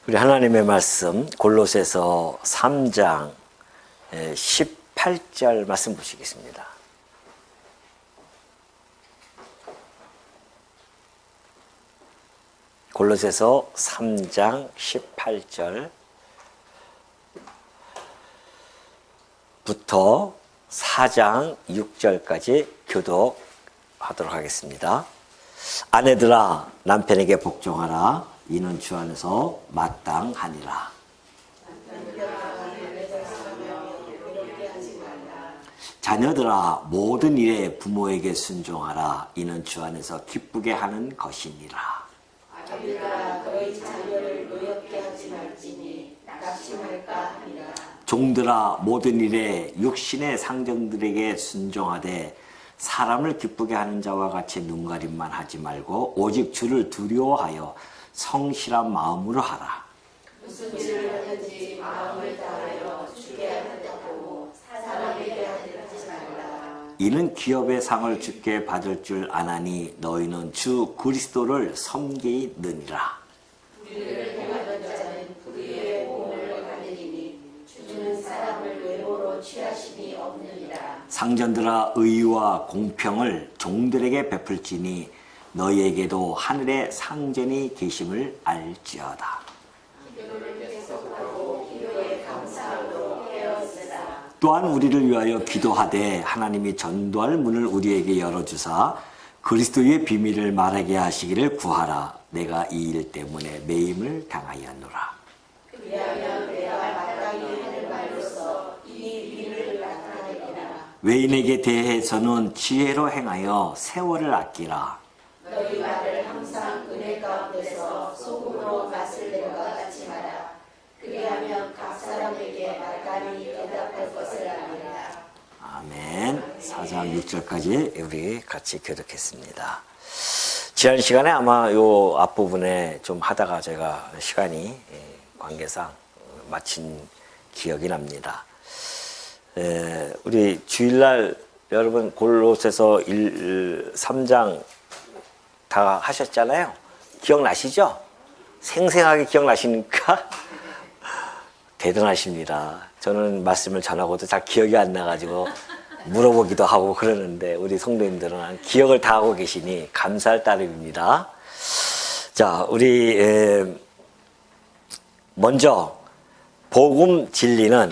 우리 하나님의 말씀 골로새서 3장 18절 말씀 보시겠습니다. 골로새서 3장 18절부터 4장 6절까지 교독하도록 하겠습니다. 아내들아 남편에게 복종하라. 이는 주 안에서 마땅하니라. 자녀들아 모든 일에 부모에게 순종하라. 이는 주 안에서 기쁘게 하는 것이니라. 아들아 너희 자녀를 노엽게 하지 말지니 낙심할까 하니라. 종들아 모든 일에 육신의 상정들에게 순종하되 사람을 기쁘게 하는 자와 같이 눈가림만 하지 말고 오직 주를 두려워하여 성실한 마음으로 하라. 무슨 일을 하든지 마음을 다하여 주게 하는다고 사람에게 하지 말라. 이는 기업의 상을 주께 받을 줄 아나니 너희는 주 그리스도를 섬기느니라. 우리를 행하던 자는 그의 공을 받으리니 주는 사람을 외모로 취하심이 없느니라. 상전들아 의와 공평을 종들에게 베풀지니 너희에게도 하늘에 상전이 계심을 알지어다. 기도를 계속하고 기도에 감사함으로 깨어있으라. 또한 우리를 위하여 기도하되 하나님이 전도할 문을 우리에게 열어주사 그리스도의 비밀을 말하게 하시기를 구하라. 내가 이 일 때문에 매임을 당하였노라. 그리하면 내가 마땅히 하는 말로서 이 비밀을 나타내리라. 외인에게 대해서는 지혜로 행하여 세월을 아끼라. 너희 말을 항상 은혜 가운데서 소금으로 맛을 낸 것 같이 마라. 그리하면 각 사람에게 말간이 대답할 것을 아니라. 아멘. 4장 6절까지 우리 같이 교독했습니다. 지난 시간에 아마 요 앞부분에 좀 하다가 제가 시간이 관계상 마친 기억이 납니다. 우리 주일날 여러분 골로새서 3장 다 하셨잖아요. 기억나시죠? 생생하게 기억나십니까? 대단하십니다. 저는 말씀을 전하고도 잘 기억이 안 나가지고 물어보기도 하고 그러는데 우리 성도님들은 기억을 다 하고 계시니 감사할 따름입니다. 자, 우리 먼저 복음 진리는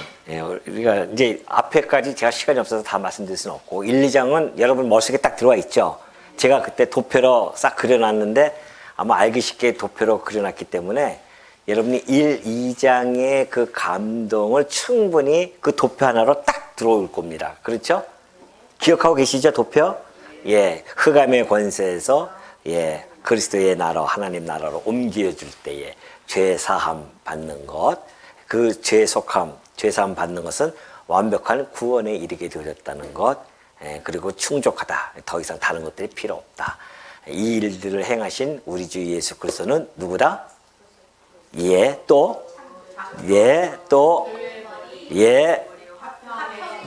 우리가 이제 앞에까지 제가 시간이 없어서 다 말씀드릴 수는 없고 1, 2장은 여러분 머릿속에 딱 들어와 있죠. 제가 그때 도표로 싹 그려놨는데 아마 알기 쉽게 도표로 그려놨기 때문에 여러분이 1, 2장의 그 감동을 충분히 그 도표 하나로 딱 들어올 겁니다. 그렇죠? 기억하고 계시죠, 도표? 예, 흑암의 권세에서 예, 그리스도의 나라, 하나님 나라로 옮겨줄 때에 죄 사함 받는 것, 그 죄 속함, 죄 사함 받는 것은 완벽한 구원에 이르게 되었다는 것, 그리고 충족하다. 더 이상 다른 것들이 필요 없다. 이 일들을 행하신 우리 주 예수 그리스도는 누구다?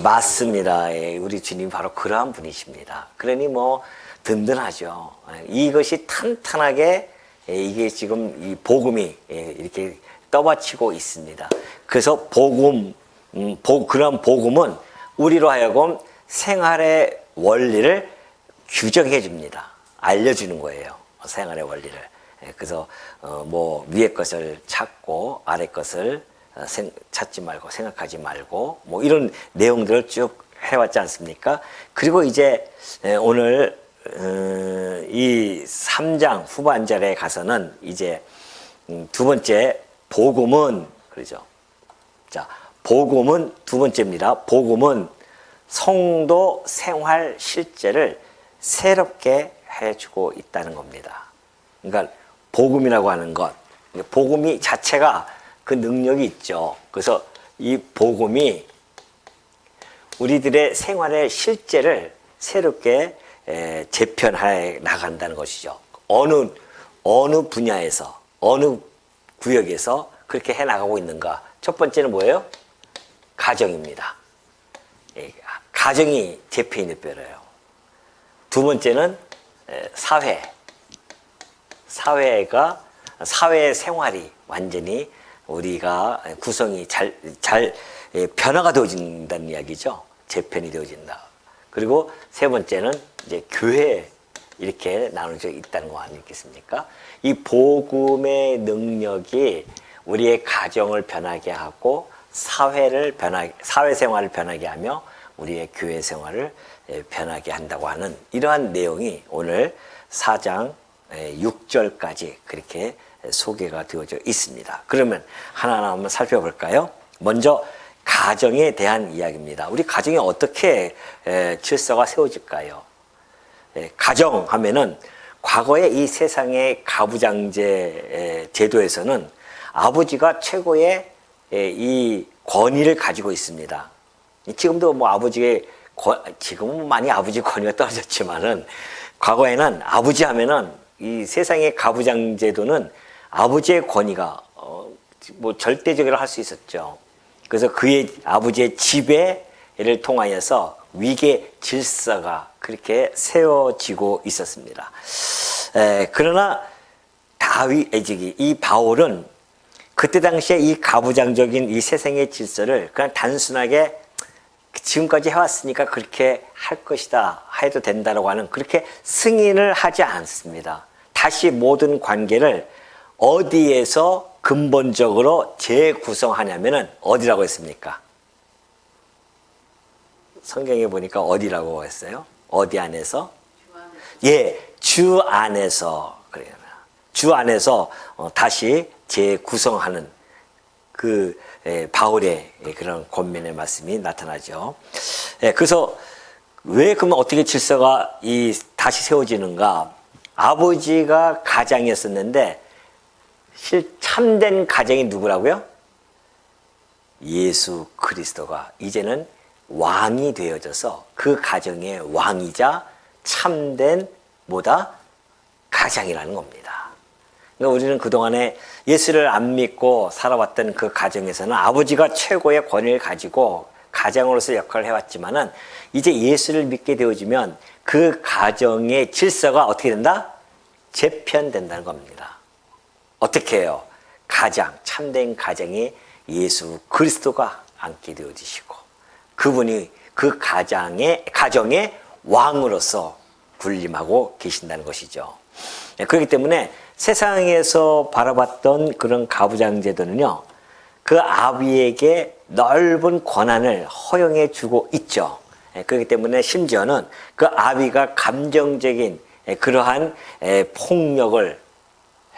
맞습니다. 우리 주님 바로 그러한 분이십니다. 그러니 뭐 든든하죠. 이것이 탄탄하게 이게 지금 이 복음이 이렇게 떠받치고 있습니다. 그래서 그런 복음은 우리로 하여금 생활의 원리를 규정해 줍니다. 알려주는 거예요. 생활의 원리를. 그래서 뭐 위의 것을 찾고 아래 것을 찾지 말고 생각하지 말고 뭐 이런 내용들을 쭉 해왔지 않습니까? 그리고 이제 오늘 이 3장 후반절에 가서는 이제 두 번째 복음은 그러죠. 자, 복음은 두 번째입니다. 복음은 성도 생활 실제를 새롭게 해주고 있다는 겁니다. 그러니까 복음이라고 하는 것, 복음이 자체가 그 능력이 있죠. 그래서 이 복음이 우리들의 생활의 실제를 새롭게 재편해 나간다는 것이죠. 어느 분야에서, 어느 구역에서 그렇게 해 나가고 있는가. 첫 번째는 뭐예요? 가정입니다. 가정이 재편이 되어요. 두 번째는 사회가 사회 생활이 완전히 우리가 구성이 잘 변화가 되어진다는 이야기죠. 재편이 되어진다. 그리고 세 번째는 이제 교회 이렇게 나눠져 있다는 거 아니겠습니까? 이 복음의 능력이 우리의 가정을 변하게 하고 사회 생활을 변하게 하며 우리의 교회 생활을 변하게 한다고 하는 이러한 내용이 오늘 4장 6절까지 그렇게 소개가 되어져 있습니다. 그러면 하나하나 한번 살펴볼까요? 먼저 가정에 대한 이야기입니다. 우리 가정에 어떻게 질서가 세워질까요? 가정 하면은 과거의 이 세상의 가부장제 제도에서는 아버지가 최고의 이 권위를 가지고 있습니다. 지금도 뭐 지금은 많이 아버지 권위가 떨어졌지만은 과거에는 아버지 하면은 이 세상의 가부장 제도는 아버지의 권위가 뭐 절대적이라 할 수 있었죠. 그래서 아버지의 지배를 통하여서 위계 질서가 그렇게 세워지고 있었습니다. 그러나 이 바울은 그때 당시에 이 가부장적인 이 세상의 질서를 그냥 단순하게 지금까지 해왔으니까 그렇게 할 것이다 해도 된다라고 하는 그렇게 승인을 하지 않습니다. 다시 모든 관계를 어디에서 근본적으로 재구성하냐면은 어디라고 했습니까? 성경에 보니까 어디라고 했어요? 어디 안에서? 주 안에서. 그래요. 주 안에서 다시 재구성하는 그 바울의 그런 권면의 말씀이 나타나죠. 그래서 왜 그러면 어떻게 질서가 다시 세워지는가? 아버지가 가장이었었는데 참된 가정이 누구라고요? 예수 그리스도가 이제는 왕이 되어져서 그 가정의 왕이자 참된 가장이라는 겁니다. 그러니까 우리는 그동안에 예수를 안 믿고 살아왔던 그 가정에서는 아버지가 최고의 권위를 가지고 가장으로서 역할을 해왔지만은 이제 예수를 믿게 되어지면 그 가정의 질서가 어떻게 된다? 재편된다는 겁니다. 어떻게 해요? 참된 가정이 예수 그리스도가 앉게 되어지시고 그분이 그 가정의 왕으로서 군림하고 계신다는 것이죠. 그렇기 때문에 세상에서 바라봤던 그런 가부장 제도는요, 그 아비에게 넓은 권한을 허용해 주고 있죠. 그렇기 때문에 심지어는 그 아비가 감정적인 그러한 폭력을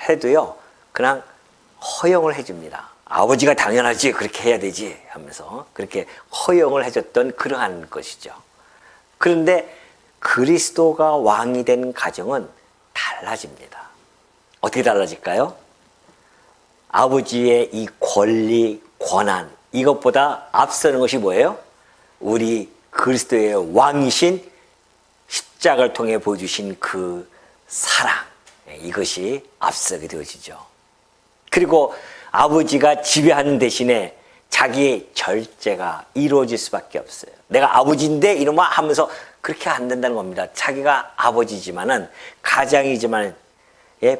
해도요, 그냥 허용을 해줍니다. 아버지가 당연하지, 그렇게 해야 되지 하면서 그렇게 허용을 해줬던 그러한 것이죠. 그런데 그리스도가 왕이 된 가정은 달라집니다. 어떻게 달라질까요? 아버지의 이 권리, 권한, 이것보다 앞서는 것이 뭐예요? 우리 그리스도의 왕이신 십자가를 통해 보여주신 그 사랑, 이것이 앞서게 되어지죠. 그리고 아버지가 지배하는 대신에 자기의 절제가 이루어질 수밖에 없어요. 내가 아버지인데 이놈아 하면서 그렇게 안 된다는 겁니다. 자기가 아버지지만은 가장이지만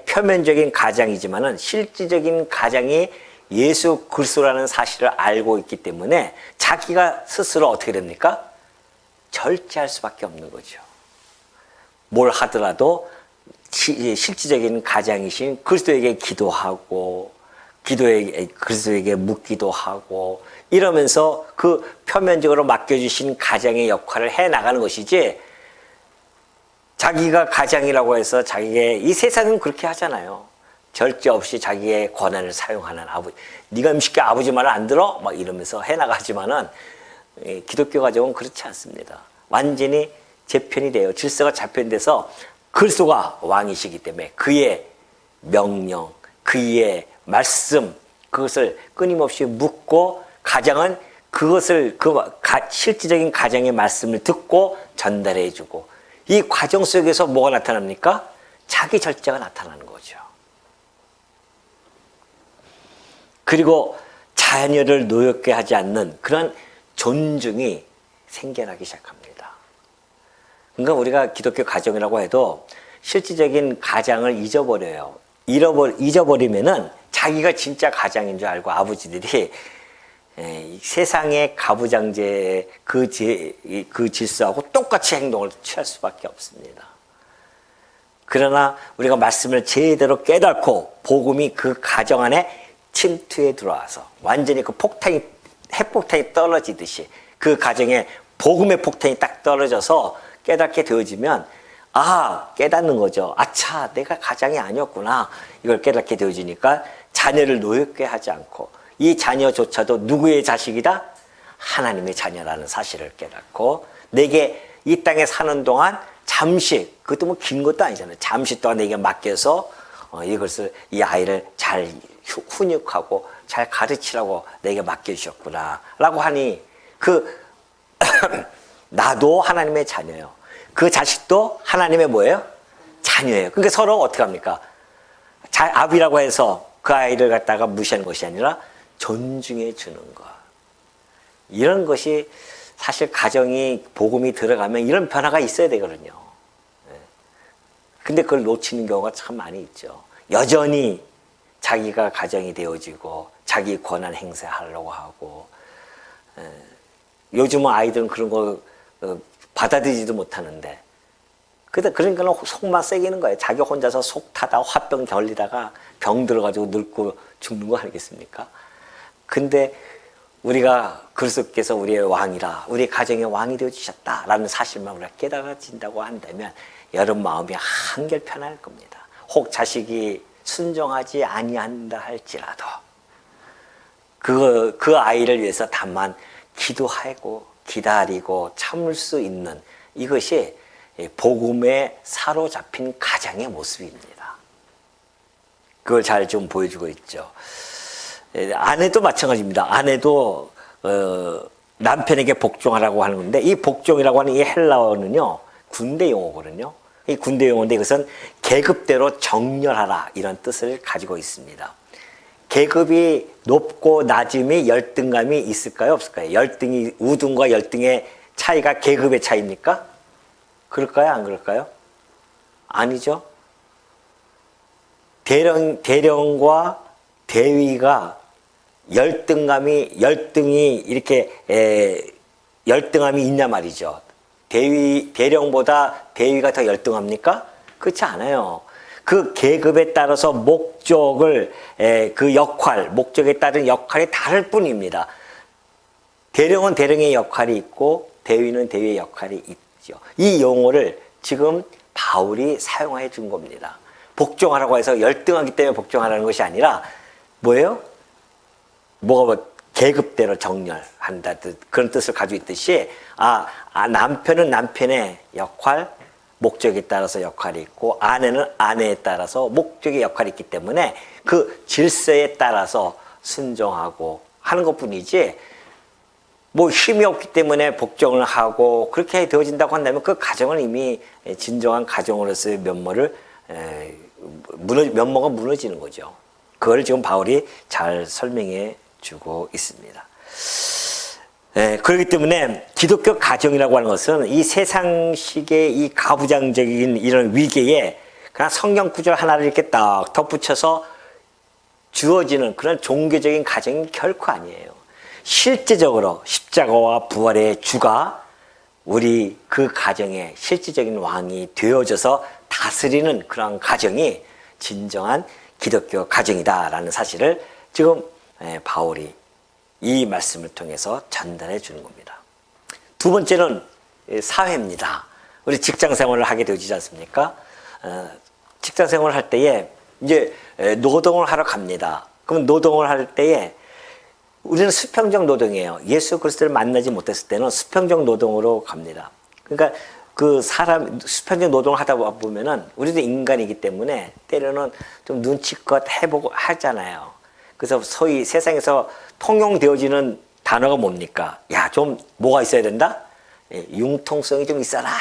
표면적인 가장이지만은 실질적인 가장이 예수 그리스도라는 사실을 알고 있기 때문에 자기가 스스로 어떻게 됩니까? 절제할 수밖에 없는 거죠. 뭘 하더라도 실질적인 가장이신 그리스도에게 기도하고 그리스도에게 묻기도 하고 이러면서 그 표면적으로 맡겨주신 가장의 역할을 해나가는 것이지, 자기가 가장이라고 해서 자기의 이 세상은 그렇게 하잖아요. 절제 없이 자기의 권한을 사용하는 아버지. 네가 쉽게 아버지 말을 안 들어? 막 이러면서 해나가지만은 기독교 가정은 그렇지 않습니다. 완전히 재편이 돼요. 질서가 재편돼서 그리스도가 왕이시기 때문에 그의 명령, 그의 말씀, 그것을 끊임없이 묻고 가장은 그것을 실질적인 가정의 말씀을 듣고 전달해 주고, 이 과정 속에서 뭐가 나타납니까? 자기 절제가 나타나는 거죠. 그리고 자녀를 노엽게 하지 않는 그런 존중이 생겨나기 시작합니다. 그러니까 우리가 기독교 가정이라고 해도 실질적인 가장을 잊어버려요. 잊어버리면은 자기가 진짜 가장인 줄 알고 아버지들이 이 세상의 가부장제 그 질서하고 똑같이 행동을 취할 수밖에 없습니다. 그러나 우리가 말씀을 제대로 깨닫고 복음이 그 가정 안에 침투해 들어와서 완전히 그 핵폭탄이 떨어지듯이 그 가정에 복음의 폭탄이 딱 떨어져서 깨닫게 되어지면 깨닫는 거죠. 아차, 내가 가장이 아니었구나. 이걸 깨닫게 되어지니까 자녀를 노엽게 하지 않고 이 자녀조차도 누구의 자식이다? 하나님의 자녀라는 사실을 깨닫고 내게 이 땅에 사는 동안 잠시, 그것도 뭐 긴 것도 아니잖아요. 잠시 동안 내게 맡겨서 이 아이를 잘 훈육하고 잘 가르치라고 내게 맡겨주셨구나 라고 하니 나도 하나님의 자녀예요. 그 자식도 하나님의 뭐예요? 자녀예요. 그러니까 서로 어떻게 합니까? 아비라고 해서 그 아이를 갖다가 무시하는 것이 아니라 존중해 주는 것. 이런 것이 사실 가정이 복음이 들어가면 이런 변화가 있어야 되거든요. 근데 그걸 놓치는 경우가 참 많이 있죠. 여전히 자기가 가정이 되어지고 자기 권한 행사하려고 하고 요즘은 아이들은 그런 거 받아들이지도 못하는데 그러니까 속만 새기는 거예요. 자기 혼자서 속 타다 화병 결리다가 병 들어가지고 늙고 죽는 거 아니겠습니까? 근데 우리가 그리스도께서 우리의 왕이라 우리 가정의 왕이 되어주셨다라는 사실만 우리가 깨달아진다고 한다면 여러분 마음이 한결 편할 겁니다. 혹 자식이 순종하지 아니한다 할지라도 그 아이를 위해서 다만 기도하고 기다리고 참을 수 있는 이것이 복음에 사로잡힌 가장의 모습입니다. 그걸 잘 좀 보여주고 있죠. 아내도 마찬가지입니다. 아내도 남편에게 복종하라고 하는 건데 이 복종이라고 하는 이 헬라어는요 군대 용어거든요. 이 군대 용어인데 이것은 계급대로 정렬하라 이런 뜻을 가지고 있습니다. 계급이 높고 낮음이 열등감이 있을까요? 없을까요? 우등과 열등의 차이가 계급의 차이입니까? 그럴까요? 안 그럴까요? 아니죠. 대령과 대위가 열등이 이렇게 열등함이 있냐 말이죠. 대령보다 대위가 더 열등합니까? 그렇지 않아요. 그 계급에 따라서 목적에 따른 역할이 다를 뿐입니다. 대령은 대령의 역할이 있고 대위는 대위의 역할이 있죠. 이 용어를 지금 바울이 사용해 준 겁니다. 복종하라고 해서 열등하기 때문에 복종하라는 것이 아니라 뭐예요? 계급대로 정렬한다 그런 뜻을 가지고 있듯이 남편은 남편의 역할, 목적에 따라서 역할이 있고 아내는 아내에 따라서 목적의 역할이 있기 때문에 그 질서에 따라서 순종하고 하는 것뿐이지 힘이 없기 때문에 복종을 하고 그렇게 되어진다고 한다면 그 가정은 이미 진정한 가정으로서의 면모가 무너지는 거죠. 그걸 지금 바울이 잘 설명해 주고 있습니다. 그렇기 때문에 기독교 가정이라고 하는 것은 이 세상식의 이 가부장적인 이런 위계에 그냥 성경 구절 하나를 이렇게 딱 덧붙여서 주어지는 그런 종교적인 가정이 결코 아니에요. 실제적으로 십자가와 부활의 주가 우리 그 가정의 실질적인 왕이 되어져서 다스리는 그런 가정이 진정한 기독교 가정이다라는 사실을 지금 바울이 이 말씀을 통해서 전달해 주는 겁니다. 두 번째는 사회입니다. 우리 직장 생활을 하게 되지 않습니까? 직장 생활을 할 때에 이제 노동을 하러 갑니다. 그럼 노동을 할 때에 우리는 수평적 노동이에요. 예수 그리스도를 만나지 못했을 때는 수평적 노동으로 갑니다. 그러니까 그 사람 수평적 노동을 하다 보면은 우리도 인간이기 때문에 때로는 좀 눈치껏 해보고 하잖아요. 그래서 소위 세상에서 통용되어지는 단어가 뭡니까? 좀 뭐가 있어야 된다? 융통성이 좀 있어라.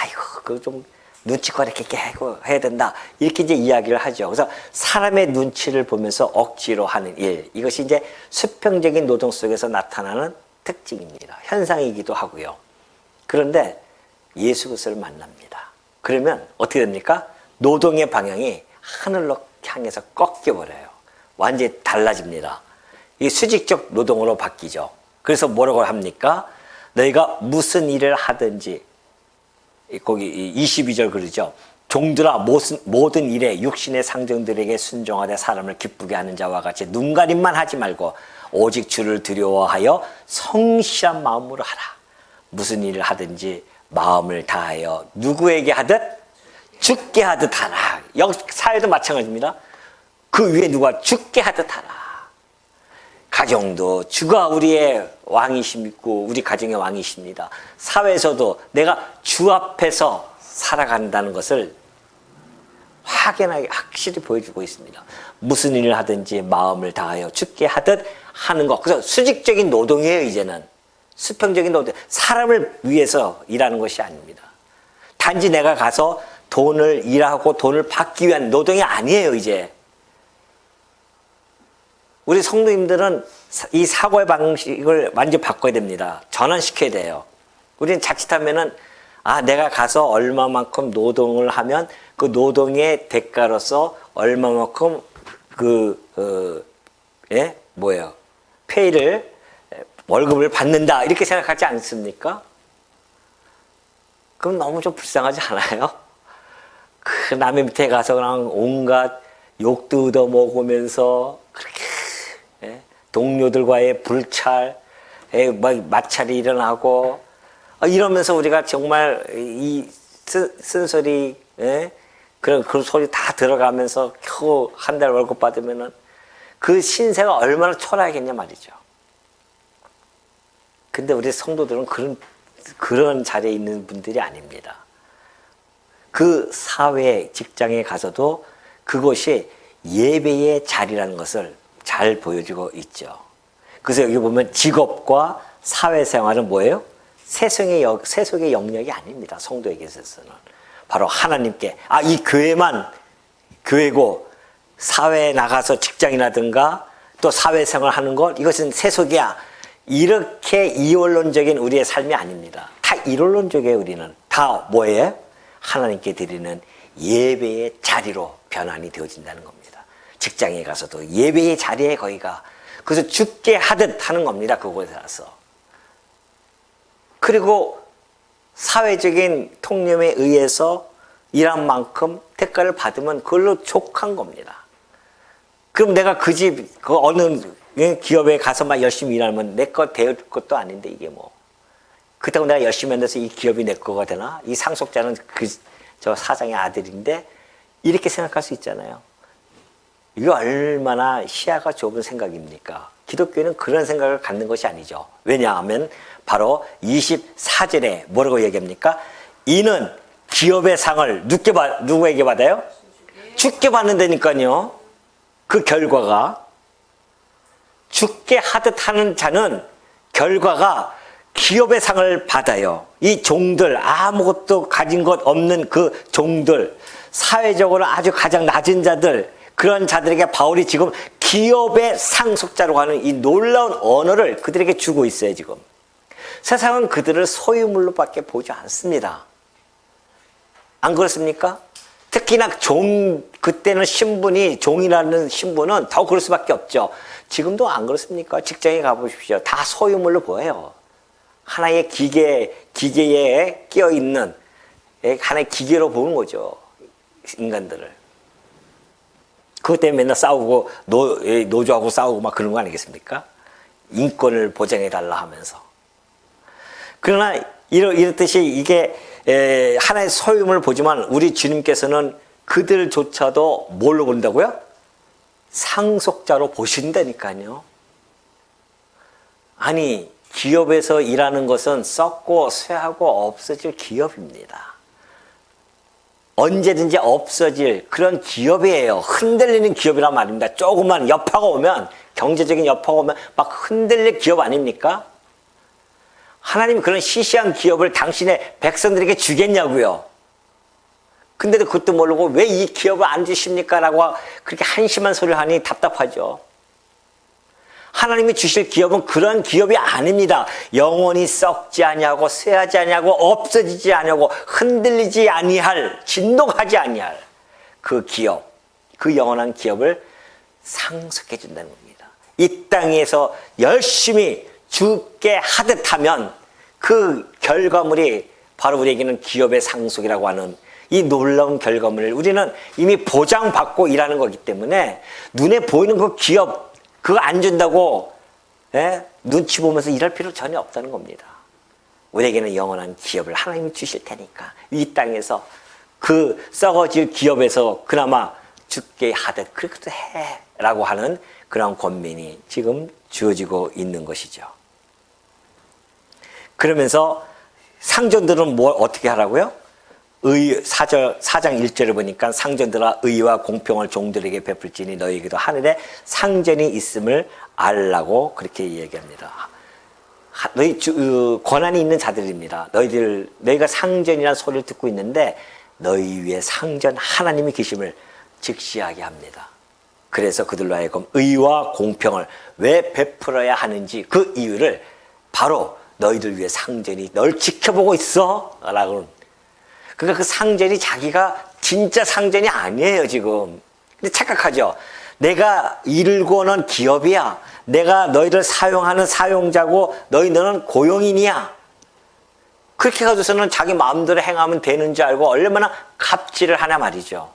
그거 좀 눈치껏 이렇게 해야 된다. 이렇게 이제 이야기를 하죠. 그래서 사람의 눈치를 보면서 억지로 하는 일. 이것이 이제 수평적인 노동 속에서 나타나는 특징입니다. 현상이기도 하고요. 그런데 예수 그리스도를 만납니다. 그러면 어떻게 됩니까? 노동의 방향이 하늘로 향해서 꺾여버려요. 완전히 달라집니다. 이 수직적 노동으로 바뀌죠. 그래서 뭐라고 합니까? 너희가 무슨 일을 하든지, 거기 22절 그러죠. 종들아 모든 일에 육신의 상정들에게 순종하되 사람을 기쁘게 하는 자와 같이 눈가림만 하지 말고 오직 주를 두려워하여 성실한 마음으로 하라. 무슨 일을 하든지 마음을 다하여 누구에게 하듯 주께 하듯 하라. 여기 사회도 마찬가지입니다. 그 위에 누가 주께 하듯 하라. 가정도 주가 우리의 왕이시고 우리 가정의 왕이십니다. 사회에서도 내가 주 앞에서 살아간다는 것을 확연하게 확실히 보여주고 있습니다. 무슨 일을 하든지 마음을 다하여 주께 하듯 하는 것. 그래서 수직적인 노동이에요. 이제는 수평적인 노동. 사람을 위해서 일하는 것이 아닙니다. 단지 내가 가서 돈을 일하고 돈을 받기 위한 노동이 아니에요. 이제 우리 성도님들은 이 사고의 방식을 완전히 바꿔야 됩니다. 전환시켜야 돼요. 우리는 자칫하면은 내가 가서 얼마만큼 노동을 하면 그 노동의 대가로서 얼마만큼 페이를 월급을 받는다 이렇게 생각하지 않습니까? 그럼 너무 좀 불쌍하지 않아요? 그 남의 밑에 가서 그냥 온갖 욕도 얻어 먹으면서 그렇게 동료들과의 불찰, 마찰이 일어나고 이러면서 우리가 정말 이 쓴소리, 그런 소리 다 들어가면서 겨우 한 달 월급 받으면은 그 신세가 얼마나 초라하겠냐 말이죠. 근데 우리 성도들은 그런 자리에 있는 분들이 아닙니다. 그 사회 직장에 가서도 그것이 예배의 자리라는 것을 잘 보여주고 있죠. 그래서 여기 보면 직업과 사회생활은 뭐예요? 세속의 영역이 아닙니다. 성도에게 있어서는. 바로 하나님께, 이 교회만 교회고 사회에 나가서 직장이라든가 또 사회생활 하는 것, 이것은 세속이야. 이렇게 이원론적인 우리의 삶이 아닙니다. 다 이론론적이에요. 우리는 다 뭐예요? 하나님께 드리는 예배의 자리로 변환이 되어진다는 겁니다. 직장에 가서도 예배의 자리에 거기가. 그래서 죽게 하듯 하는 겁니다. 그곳에 가서. 그리고 사회적인 통념에 의해서 일한 만큼 대가를 받으면 그걸로 족한 겁니다. 그럼 내가 그 어느 기업에 가서 막 열심히 일하면 내 거 될 것도 아닌데 이게 뭐. 그렇다고 내가 열심히 한다서 이 기업이 내 거가 되나? 이 상속자는 저 사장의 아들인데 이렇게 생각할 수 있잖아요. 이게 얼마나 시야가 좁은 생각입니까? 기독교는 그런 생각을 갖는 것이 아니죠. 왜냐하면 바로 24절에 뭐라고 얘기합니까? 이는 기업의 상을 누구에게 받아요? 주께 받는다니까요. 그 결과가 주께 하듯 하는 자는 결과가 기업의 상을 받아요. 이 종들, 아무것도 가진 것 없는 그 종들, 사회적으로 아주 가장 낮은 자들, 그런 자들에게 바울이 지금 기업의 상속자로 하는 이 놀라운 언어를 그들에게 주고 있어요. 지금 세상은 그들을 소유물로밖에 보지 않습니다. 안 그렇습니까? 특히나 그때는 신분이, 종이라는 신분은 더 그럴 수밖에 없죠. 지금도 안 그렇습니까? 직장에 가보십시오. 다 소유물로 보여요. 하나의 기계에 끼어있는 하나의 기계로 보는 거죠. 인간들을. 그것 때문에 맨날 싸우고 노조하고 싸우고 막 그런 거 아니겠습니까? 인권을 보장해달라 하면서. 그러나 이렇듯이 이게 하나의 소유물을 보지만 우리 주님께서는 그들조차도 뭘로 본다고요? 상속자로 보신다니까요. 아니, 기업에서 일하는 것은 썩고 쇠하고 없어질 기업입니다. 언제든지 없어질 그런 기업이에요. 흔들리는 기업이란 말입니다. 조금만 여파가 오면, 경제적인 여파가 오면 막 흔들릴 기업 아닙니까? 하나님이 그런 시시한 기업을 당신의 백성들에게 주겠냐고요. 근데도 그것도 모르고 왜 이 기업을 안 주십니까? 라고 그렇게 한심한 소리를 하니 답답하죠. 하나님이 주실 기업은 그런 기업이 아닙니다. 영원히 썩지 아니하고 쇠하지 아니하고 없어지지 아니하고 흔들리지 아니할, 진동하지 아니할 그 기업. 그 영원한 기업을 상속해 준다는 겁니다. 이 땅에서 열심히 주께 하듯하면 그 결과물이 바로 우리에게는 기업의 상속이라고 하는 이 놀라운 결과물을 우리는 이미 보장받고 일하는 거기 때문에 눈에 보이는 그 기업 그거 안 준다고 눈치 보면서 일할 필요 전혀 없다는 겁니다. 우리에게는 영원한 기업을 하나님이 주실 테니까 이 땅에서 그 썩어질 기업에서 그나마 죽게 하듯 그렇게 해라고 하는 그런 권면이 지금 주어지고 있는 것이죠. 그러면서 상전들은 뭘 어떻게 하라고요? 4장 1절을 보니까 상전들아 의와 공평을 종들에게 베풀지니 너희에게도 하늘에 상전이 있음을 알라고 그렇게 얘기합니다. 너희 권한이 있는 자들입니다. 너희가 상전이라는 소리를 듣고 있는데 너희 위에 상전 하나님이 계심을 직시하게 합니다. 그래서 그들로 하여금 의와 공평을 왜 베풀어야 하는지 그 이유를 바로 너희들 위해 상전이 널 지켜보고 있어 라고. 그러니까 그 상전이 자기가 진짜 상전이 아니에요 지금. 근데 착각하죠. 내가 일고는 기업이야. 내가 너희를 사용하는 사용자고 너희는 고용인이야. 그렇게 가지고서는 자기 마음대로 행하면 되는 줄 알고 얼마나 갑질을 하냐 말이죠.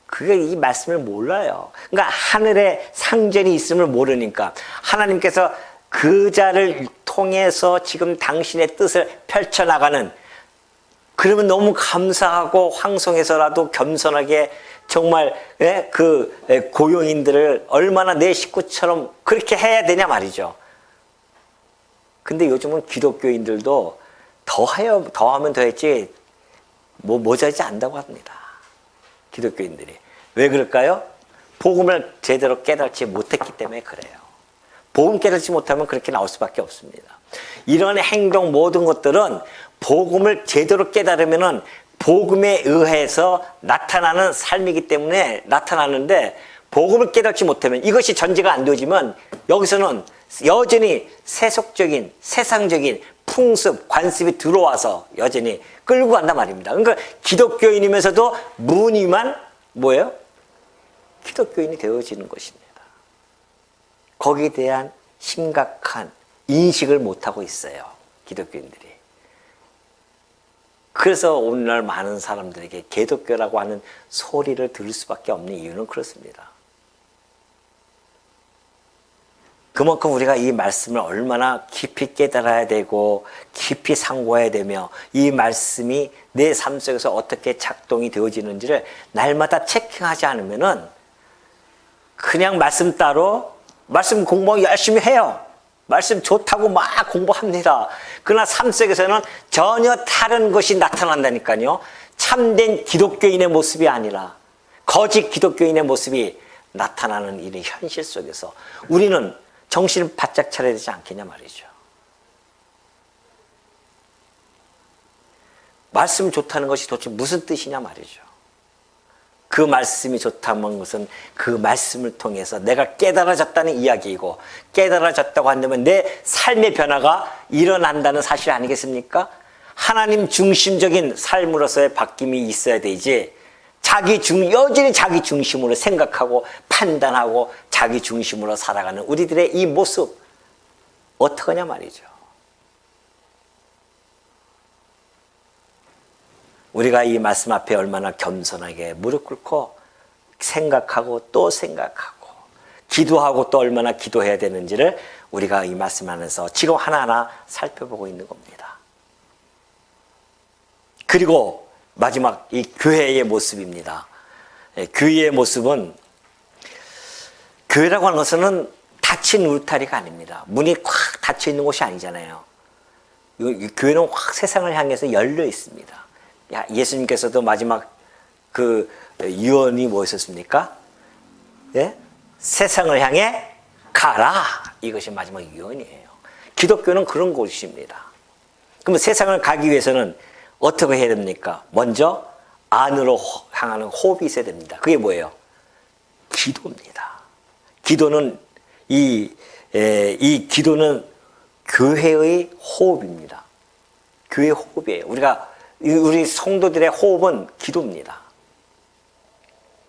그게 이 말씀을 몰라요. 그러니까 하늘에 상전이 있음을 모르니까 하나님께서 그 자를 통해서 지금 당신의 뜻을 펼쳐나가는, 그러면 너무 감사하고 황송해서라도 겸손하게 정말 그 고용인들을 얼마나 내 식구처럼 그렇게 해야 되냐 말이죠. 근데 요즘은 기독교인들도 더하면 더했지 모자라지 않다고 합니다. 기독교인들이. 왜 그럴까요? 복음을 제대로 깨닫지 못했기 때문에 그래요. 복음 깨닫지 못하면 그렇게 나올 수밖에 없습니다. 이런 행동 모든 것들은 복음을 제대로 깨달으면은 복음에 의해서 나타나는 삶이기 때문에 나타나는데, 복음을 깨닫지 못하면 이것이 전제가 안 되어지면 여기서는 여전히 세속적인 세상적인 풍습 관습이 들어와서 여전히 끌고 간단 말입니다. 그러니까 기독교인이면서도 무늬만 뭐예요? 기독교인이 되어지는 것입니다. 거기에 대한 심각한 인식을 못하고 있어요, 기독교인들이. 그래서 오늘날 많은 사람들에게 기독교라고 하는 소리를 들을 수밖에 없는 이유는 그렇습니다. 그만큼 우리가 이 말씀을 얼마나 깊이 깨달아야 되고 깊이 상고해야 되며 이 말씀이 내 삶 속에서 어떻게 작동이 되어지는지를 날마다 체킹하지 않으면은 그냥 말씀 따로 말씀 공부 열심히 해요. 말씀 좋다고 막 공부합니다. 그러나 삶 속에서는 전혀 다른 것이 나타난다니까요. 참된 기독교인의 모습이 아니라 거짓 기독교인의 모습이 나타나는 이 현실 속에서 우리는 정신을 바짝 차려야 되지 않겠냐 말이죠. 말씀 좋다는 것이 도대체 무슨 뜻이냐 말이죠. 그 말씀이 좋다는 것은 그 말씀을 통해서 내가 깨달아졌다는 이야기이고, 깨달아졌다고 한다면 내 삶의 변화가 일어난다는 사실 아니겠습니까? 하나님 중심적인 삶으로서의 바뀜이 있어야 되지, 여전히 자기 중심으로 생각하고 판단하고 자기 중심으로 살아가는 우리들의 이 모습 어떡하냐 말이죠. 우리가 이 말씀 앞에 얼마나 겸손하게 무릎 꿇고 생각하고 또 생각하고 기도하고 또 얼마나 기도해야 되는지를 우리가 이 말씀 안에서 지금 하나하나 살펴보고 있는 겁니다. 그리고 마지막 이 교회의 모습입니다. 교회의 모습은, 교회라고 하는 것은 닫힌 울타리가 아닙니다. 문이 꽉 닫혀 있는 곳이 아니잖아요. 교회는 확 세상을 향해서 열려 있습니다. 예수님께서도 마지막 그 유언이 뭐였었습니까? 예? 세상을 향해 가라. 이것이 마지막 유언이에요. 기독교는 그런 곳입니다. 그럼 세상을 가기 위해서는 어떻게 해야 됩니까? 먼저 안으로 향하는 호흡이 있어야 됩니다. 그게 뭐예요? 기도입니다. 기도는 이 기도는 교회의 호흡입니다. 교회 호흡이에요. 우리 성도들의 호흡은 기도입니다.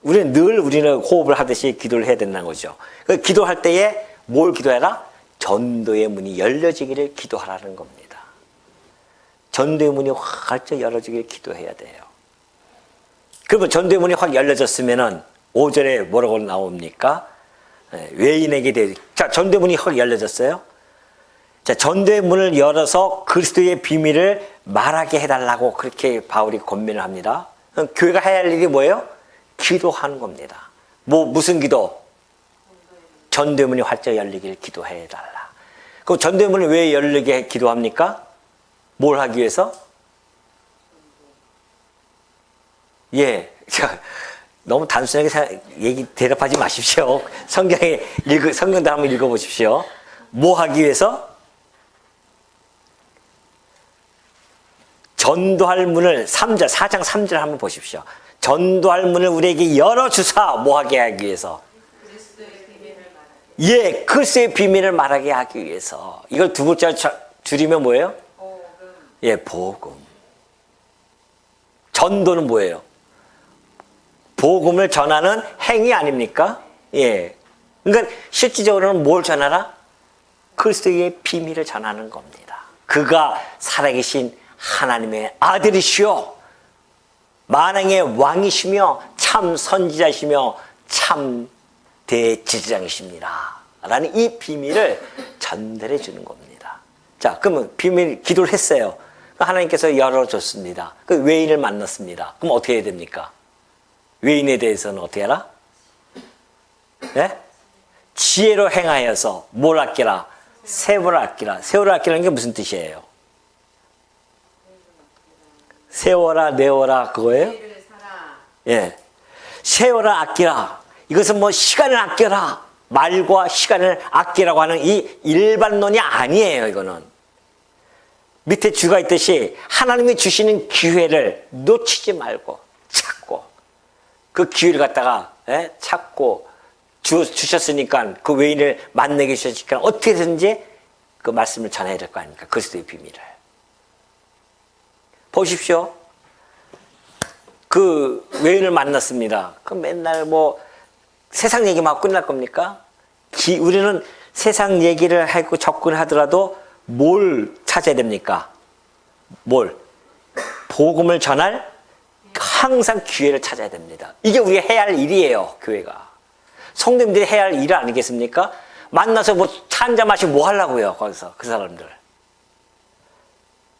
우리는 호흡을 하듯이 기도를 해야 된다는 거죠. 그 기도할 때에 뭘 기도해라? 전도의 문이 열려지기를 기도하라는 겁니다. 전도의 문이 활짝 열어지기를 기도해야 돼요. 그러면 전도의 문이 확 열려졌으면은 5절에 뭐라고 나옵니까? 외인에게 대해. 자, 전도의 문이 확 열려졌어요. 자, 전도의 문을 열어서 그리스도의 비밀을 말하게 해달라고 그렇게 바울이 권면을 합니다. 그럼 교회가 해야 할 일이 뭐예요? 기도하는 겁니다. 무슨 기도? 전도의 문이 활짝 열리기를 기도해달라. 그럼 전도의 문을 왜 열리게 기도합니까? 뭘 하기 위해서? 예. 너무 단순하게 대답하지 마십시오. 성경도 한번 읽어보십시오. 뭐 하기 위해서? 전도할 문을 3절, 4장 3절 한번 보십시오. 전도할 문을 우리에게 열어주사 뭐 하게 하기 위해서? 예, 그리스도의 비밀을 말하게 하기 위해서. 이걸 두 글자 줄이면 뭐예요? 예, 복음. 전도는 뭐예요? 복음을 전하는 행위 아닙니까? 예. 그러니까 실질적으로는 뭘 전하라? 그리스도의 비밀을 전하는 겁니다. 그가 살아계신 하나님의 아들이시오. 만왕의 왕이시며 참 선지자시며 참 대제사장이십니다. 라는 이 비밀을 전달해 주는 겁니다. 자, 그러면 기도를 했어요. 하나님께서 열어줬습니다. 그 외인을 만났습니다. 그럼 어떻게 해야 됩니까? 외인에 대해서는 어떻게 하라? 네? 지혜로 행하여서 뭘 아끼라? 세월을 아끼라. 세월을 아끼라는 게 무슨 뜻이에요? 세워라, 내워라, 그거예요? 예. 세워라, 아끼라. 이것은 시간을 아껴라. 말과 시간을 아끼라고 하는 이 일반론이 아니에요, 이거는. 밑에 주가 있듯이 하나님이 주시는 기회를 놓치지 말고 찾고 그 기회를 갖다가 찾고 주셨으니까 그 외인을 만나게 주셨으니까 어떻게든지 그 말씀을 전해야 될 거 아닙니까? 그리스도의 비밀을. 보십시오. 그 외인을 만났습니다. 그 맨날 세상 얘기만 하고 끝날 겁니까? 우리는 세상 얘기를 하고 접근하더라도 뭘 찾아야 됩니까? 뭘? 복음을 전할 항상 기회를 찾아야 됩니다. 이게 우리가 해야 할 일이에요, 교회가. 성도님들이 해야 할 일 아니겠습니까? 만나서 차 한잔 마시고 뭐 하려고요, 거기서, 그 사람들.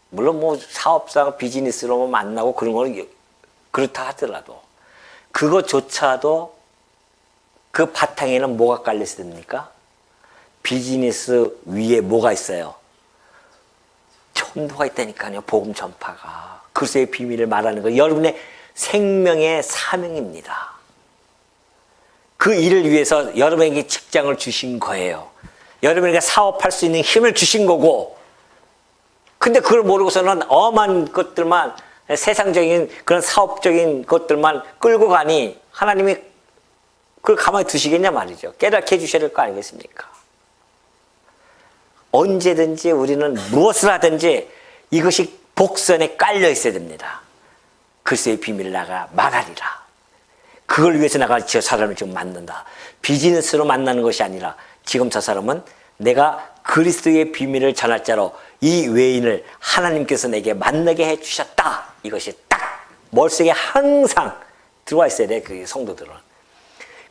물론 사업상 비즈니스로 만나고 그런 거는 그렇다 하더라도 그것조차도 그 바탕에는 뭐가 깔려 있어야 됩니까? 비즈니스 위에 뭐가 있어요? 전도가 있다니까요. 복음 전파가. 그리스도의 비밀을 말하는 거 여러분의 생명의 사명입니다. 그 일을 위해서 여러분에게 직장을 주신 거예요. 여러분에게 사업할 수 있는 힘을 주신 거고 근데 그걸 모르고서는 엄한 것들만 세상적인 그런 사업적인 것들만 끌고 가니 하나님이 그걸 가만히 두시겠냐 말이죠. 깨닫게 해주셔야 될 거 아니겠습니까? 언제든지 우리는 무엇을 하든지 이것이 복선에 깔려 있어야 됩니다. 그리스도의 비밀을 나가 말하리라. 그걸 위해서 나가 저 사람을 지금 만난다. 비즈니스로 만나는 것이 아니라 지금 저 사람은 내가 그리스도의 비밀을 전할 자로 이 외인을 하나님께서 내게 만나게 해주셨다. 이것이 딱 머릿속에 항상 들어와 있어야 돼. 그 성도들은.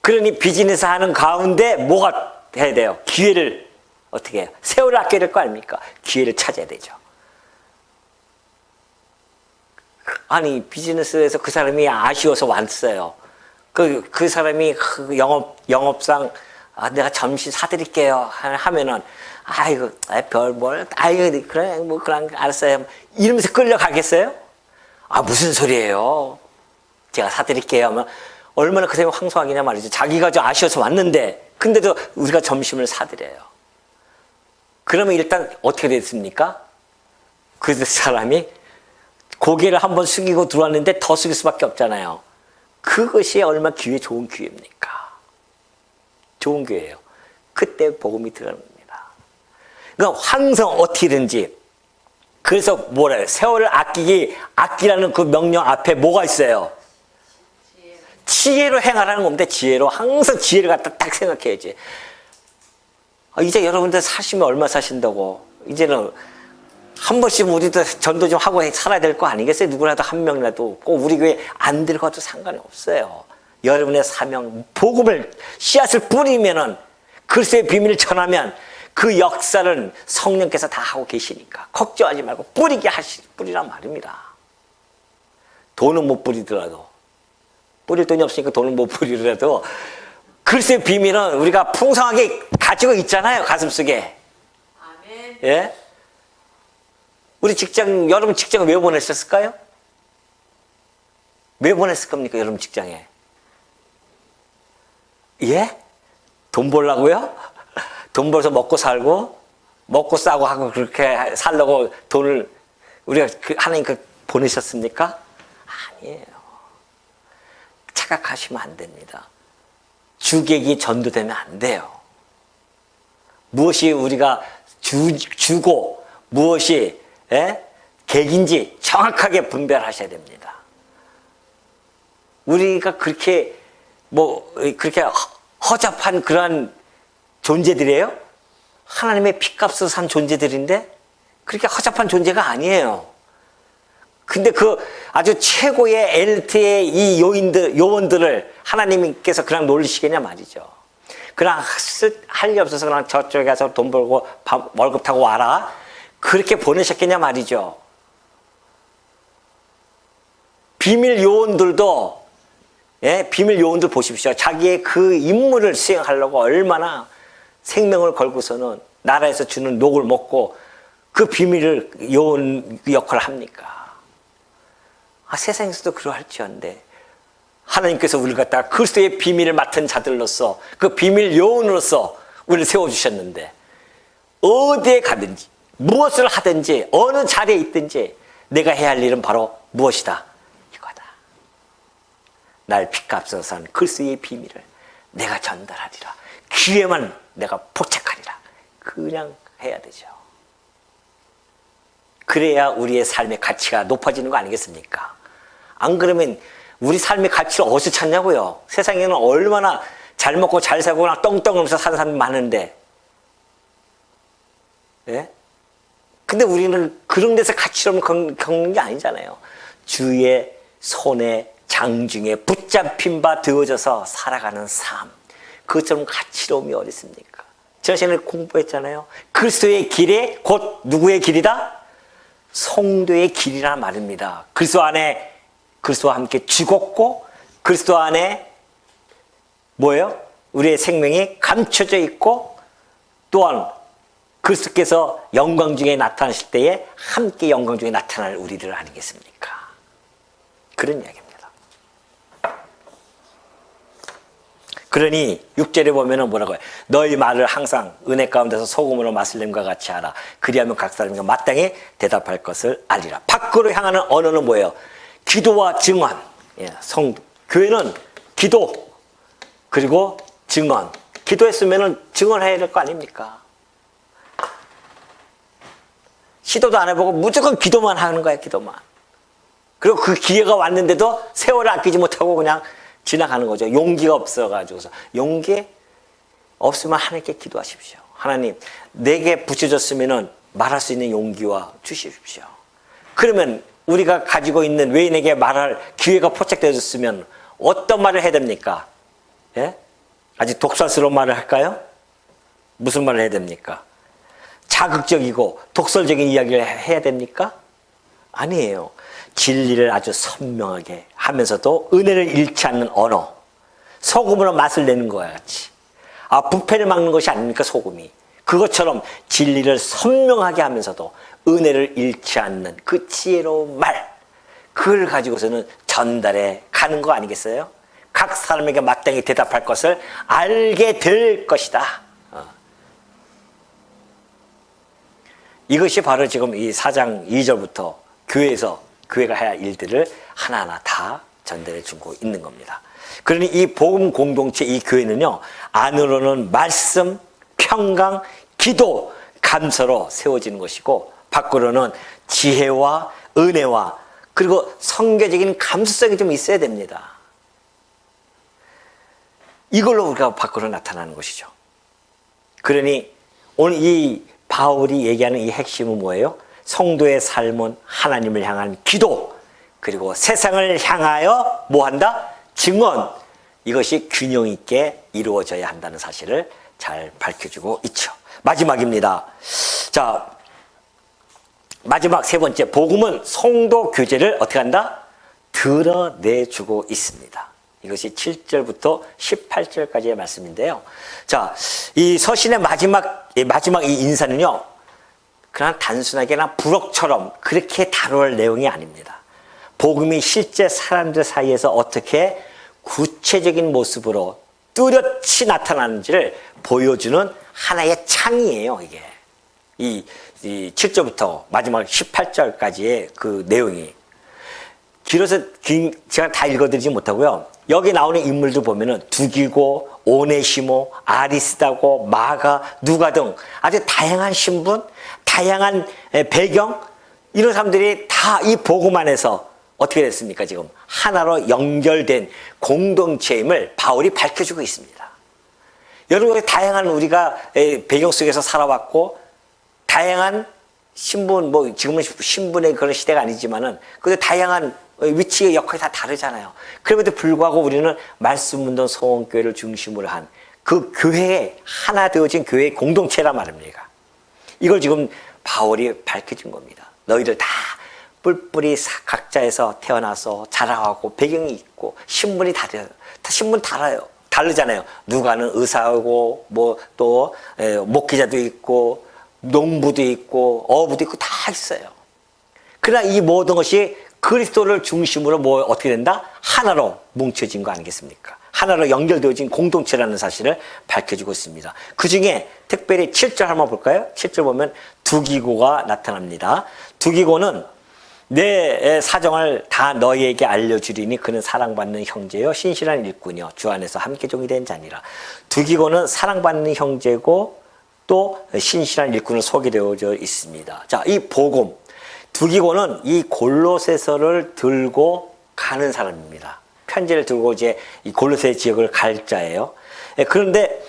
그러니 비즈니스 하는 가운데 뭐가 해야 돼요? 기회를 어떻게 해요? 세월을 아껴야 될 거 아닙니까? 기회를 찾아야 되죠. 아니 비즈니스에서 그 사람이 아쉬워서 왔어요. 그 사람이 영업상 내가 점심 사드릴게요 하면은 아이고 별뭘 아이고 그래 그냥 알았어요 이러면서 끌려가겠어요? 아 무슨 소리예요? 제가 사드릴게요 하면 얼마나 그 사람이 황송하겠냐 말이죠. 자기가 좀 아쉬워서 왔는데 근데도 우리가 점심을 사드려요. 그러면 일단 어떻게 됐습니까? 그 사람이 고개를 한번 숙이고 들어왔는데 더 숙일 수밖에 없잖아요. 그것이 얼마나 좋은 기회입니까? 좋은 기회예요. 그때 복음이 들어갑니다. 그러니까 항상 어떻게든지 그래서 뭐래요? 세월을 아끼라는 그 명령 앞에 뭐가 있어요? 지혜로 행하라는 겁니다. 지혜로. 항상 지혜를 갖다 딱 생각해야지. 이제 여러분들 사시면 얼마 사신다고. 이제는 한 번씩 우리도 전도 좀 하고 살아야 될 거 아니겠어요? 누구라도 한 명이라도. 꼭 우리 교회 안 들어가도 상관이 없어요. 여러분의 사명, 복음을, 씨앗을 뿌리면은, 그리스도의 비밀을 전하면 그 역사를 성령께서 다 하고 계시니까 걱정하지 말고 뿌리란 말입니다. 돈은 못 뿌리더라도, 뿌릴 돈이 없으니까 돈은 못 뿌리더라도 그리스도의 비밀은 우리가 풍성하게 가지고 있잖아요. 가슴속에. 아멘. 예? 우리 여러분 직장을 왜 보냈었을까요? 왜 보냈을 겁니까? 여러분 직장에. 예? 돈 벌라고요? 돈 벌어서 먹고 살고, 먹고 싸고 하고 그렇게 살려고 돈을 우리가 하나님 보내셨습니까? 아니에요. 착각하시면 안 됩니다. 주객이 전도되면 안 돼요. 무엇이 우리가 주고 무엇이 객인지 정확하게 분별하셔야 됩니다. 우리가 그렇게 그렇게 허접한 그러한 존재들이에요? 하나님의 피값으로 산 존재들인데 그렇게 허접한 존재가 아니에요. 근데 그 아주 최고의 엘트의 이 요원들을 하나님께서 그냥 놀리시겠냐 말이죠. 그냥 할 일 없어서 그냥 저쪽에 가서 돈 벌고 월급 타고 와라. 그렇게 보내셨겠냐 말이죠. 비밀 요원들도, 비밀 요원들 보십시오. 자기의 그 임무를 수행하려고 얼마나 생명을 걸고서는 나라에서 주는 녹을 먹고 그 비밀을 요원 역할을 합니까? 세상에서도 그러할지언데 하나님께서 우리를 갖다가 그리스도의 비밀을 맡은 자들로서 그 비밀 요원으로서 우리를 세워주셨는데 어디에 가든지 무엇을 하든지 어느 자리에 있든지 내가 해야 할 일은 바로 무엇이다? 이거다. 날 피값으로 산 그리스도의 비밀을 내가 전달하리라. 귀에만 내가 포착하리라. 그냥 해야 되죠. 그래야 우리의 삶의 가치가 높아지는 거 아니겠습니까? 안 그러면 우리 삶의 가치를 어디서 찾냐고요. 세상에는 얼마나 잘 먹고 잘 살고 떵떵하면서 사는 사람이 많은데, 예? 근데 우리는 그런 데서 가치를 겪는 게 아니잖아요. 주의 손에 장중에 붙잡힌 바 되어져서 살아가는 삶, 그것처럼 가치로움이 어디 있습니까? 제가 전에 공부했잖아요. 그리스도의 길이 곧 누구의 길이다? 성도의 길이란 말입니다. 그리스도 안에 그리스도와 함께 죽었고 그리스도 안에 뭐예요? 우리의 생명이 감춰져 있고 또한 그리스도께서 영광 중에 나타나실 때에 함께 영광 중에 나타날 우리들 아니겠습니까? 그런 이야기입니다. 그러니 6절에 보면은 뭐라고 해요? 너희 말을 항상 은혜 가운데서 소금으로 맛을냄과 같이 하라. 그리하면 각 사람이 마땅히 대답할 것을 알리라. 밖으로 향하는 언어는 뭐예요? 기도와 증언. 교회는 기도 그리고 증언. 기도했으면은 증언해야 될 거 아닙니까? 시도도 안 해보고 무조건 기도만 하는 거야. 기도만. 그리고 그 기회가 왔는데도 세월을 아끼지 못하고 그냥 지나가는 거죠. 용기가 없어가지고서. 용기 없으면 하나님께 기도하십시오. 하나님, 내게 붙여졌으면은 말할 수 있는 용기와 주십시오. 그러면 우리가 가지고 있는 외인에게 말할 기회가 포착되어졌으면 어떤 말을 해야 됩니까? 예? 아직 독설스러운 말을 할까요? 무슨 말을 해야 됩니까? 자극적이고 독설적인 이야기를 해야 됩니까? 아니에요. 진리를 아주 선명하게 하면서도 은혜를 잃지 않는 언어. 소금으로 맛을 내는 거와 같이. 부패를 막는 것이 아닙니까, 소금이. 그것처럼 진리를 선명하게 하면서도 은혜를 잃지 않는 그 지혜로운 말. 그걸 가지고서는 전달해 가는 거 아니겠어요? 각 사람에게 마땅히 대답할 것을 알게 될 것이다. 이것이 바로 지금 이 4장 2절부터 교회가 해야 할 일들을 하나하나 다 전달해 주고 있는 겁니다. 그러니 이 복음 공동체 이 교회는요, 안으로는 말씀, 평강, 기도, 감사로 세워지는 것이고 밖으로는 지혜와 은혜와 그리고 성교적인 감수성이 좀 있어야 됩니다. 이걸로 우리가 밖으로 나타나는 것이죠. 그러니 오늘 이 바울이 얘기하는 이 핵심은 뭐예요? 성도의 삶은 하나님을 향한 기도, 그리고 세상을 향하여 뭐한다? 증언. 이것이 균형 있게 이루어져야 한다는 사실을 잘 밝혀주고 있죠. 마지막입니다. 자, 마지막 세 번째, 복음은 성도 교제를 어떻게 한다? 드러내주고 있습니다. 이것이 7절부터 18절까지의 말씀인데요. 자, 이 서신의 마지막 이 인사는요, 그냥 단순하게 그냥 부록처럼 그렇게 다룰 내용이 아닙니다. 복음이 실제 사람들 사이에서 어떻게 구체적인 모습으로 뚜렷이 나타나는지를 보여주는 하나의 창이에요, 이게. 이 7절부터 마지막 18절까지의 그 내용이. 길어서 제가 다 읽어드리지 못하고요. 여기 나오는 인물들 보면은 두기고, 오네시모, 아리스다고, 마가, 누가 등 아주 다양한 신분, 다양한 배경, 이런 사람들이 다 이 복음 안에서 어떻게 됐습니까? 지금 하나로 연결된 공동체임을 바울이 밝혀주고 있습니다. 여러분, 다양한 우리가 배경 속에서 살아왔고, 다양한 신분, 뭐 지금은 신분의 그런 시대가 아니지만은 그래도 다양한 위치의 역할이 다 다르잖아요. 그럼에도 불구하고 우리는 말씀 묻는 소원교회를 중심으로 한 그 교회에 하나 되어진 교회의 공동체란 말입니다. 이걸 지금 바울이 밝혀준 겁니다. 너희들 다 뿔뿔이 각자에서 태어나서 자라하고 배경이 있고 신분이 다르요. 신분 달라요. 다르잖아요. 누가는 의사하고 뭐 또 목회자도 있고 농부도 있고 어부도 있고 다 있어요. 그러나 이 모든 것이 그리스도를 중심으로 뭐 어떻게 된다? 하나로 뭉쳐진 거 아니겠습니까? 하나로 연결되어진 공동체라는 사실을 밝혀주고 있습니다. 그 중에 특별히 7절 한번 볼까요? 7절 보면 두기고가 나타납니다. 두기고는 내 사정을 다 너희에게 알려주리니 그는 사랑받는 형제요 신실한 일꾼이요 주 안에서 함께 종이 된 자니라. 두기고는 사랑받는 형제고 또 신실한 일꾼으로 소개되어져 있습니다. 자, 이 복음, 두기고는 이 골로새서를 들고 가는 사람입니다. 편지를 들고 이제 이 골로새 지역을 갈 자예요. 그런데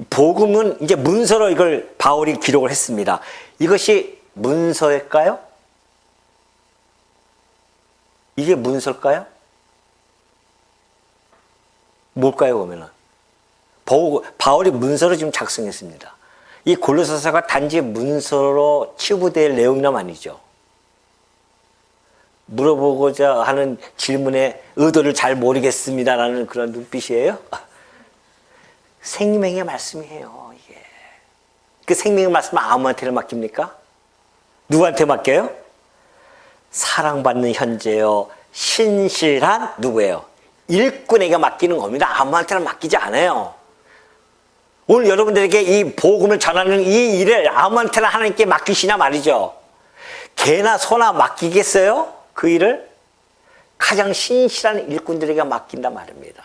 복음은 이제 문서로 이걸 바울이 기록을 했습니다. 이것이 문서일까요? 이게 문서일까요? 뭘까요, 보면은? 바울이 문서를 지금 작성했습니다. 이 골로새서가 단지 문서로 치부될 내용이란 아니죠. 물어보고자 하는 질문의 의도를 잘 모르겠습니다라는 그런 눈빛이에요. 생명의 말씀이에요, 이게. 그 생명의 말씀은 아무한테나 맡깁니까? 누구한테 맡겨요? 사랑받는 현재요, 신실한 누구예요? 일꾼에게 맡기는 겁니다. 아무한테나 맡기지 않아요. 오늘 여러분들에게 이 복음을 전하는 이 일을 아무한테나 하나님께 맡기시냐 말이죠. 개나 소나 맡기겠어요? 그 일을? 가장 신실한 일꾼들에게 맡긴단 말입니다.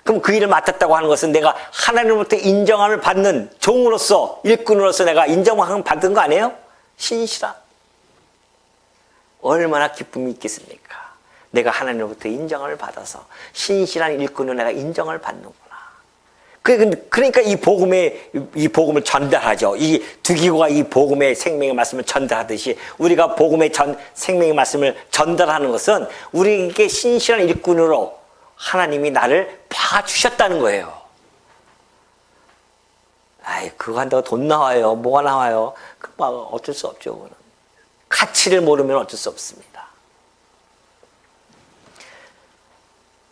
그럼 그 일을 맡았다고 하는 것은 내가 하나님으로부터 인정함을 받는 종으로서, 일꾼으로서 내가 인정함을 받은 거 아니에요? 신실한. 얼마나 기쁨이 있겠습니까? 내가 하나님으로부터 인정을 받아서 신실한 일꾼으로 내가 인정을 받는구나. 그러니까 이 복음을 전달하죠. 이 두기고가 이 복음의 생명의 말씀을 전달하듯이 우리가 복음의 생명의 말씀을 전달하는 것은 우리에게 신실한 일꾼으로 하나님이 나를 봐주셨다는 거예요. 아이, 그거 한다고 돈 나와요. 뭐가 나와요? 어쩔 수 없죠. 그거는. 가치를 모르면 어쩔 수 없습니다.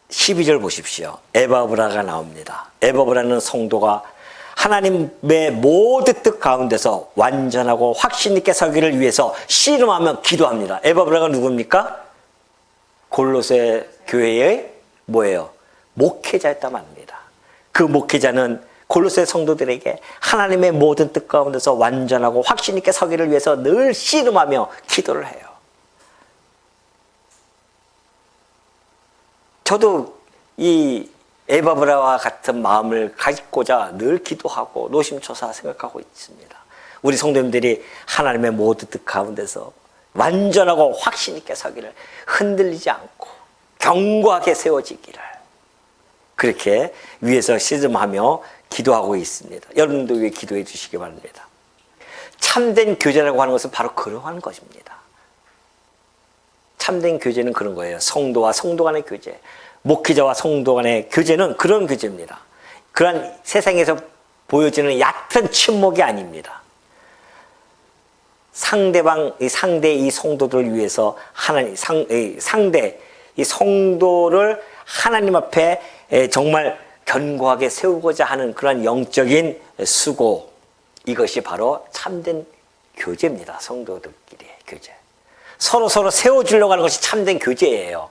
12절 보십시오. 에바브라가 나옵니다. 에바브라는 성도가 하나님의 모든 뜻 가운데서 완전하고 확신 있게 서기를 위해서 씨름하며 기도합니다. 에바브라가 누굽니까? 골로새 교회의 뭐예요? 목회자였단 말입니다. 그 목회자는 골로새 성도들에게 하나님의 모든 뜻 가운데서 완전하고 확신 있게 서기를 위해서 늘 씨름하며 기도를 해요. 저도 이 에바브라와 같은 마음을 갖고자 늘 기도하고 노심초사 생각하고 있습니다. 우리 성도님들이 하나님의 모든 뜻 가운데서 완전하고 확신 있게 서기를, 흔들리지 않고 견고하게 세워지기를, 그렇게 위에서 시즘하며 기도하고 있습니다. 여러분도 위에 기도해 주시기 바랍니다. 참된 교제라고 하는 것은 바로 그러한 것입니다. 참된 교제는 그런 거예요. 성도와 성도 간의 교제, 목회자와 성도 간의 교제는 그런 교제입니다. 그러한 세상에서 보여지는 얕은 침묵이 아닙니다. 상대 이 성도들을 위해서 상대 이 성도를 하나님 앞에 정말 견고하게 세우고자 하는 그런 영적인 수고, 이것이 바로 참된 교제입니다. 성도들끼리의 교제. 서로 세워주려고 하는 것이 참된 교제예요.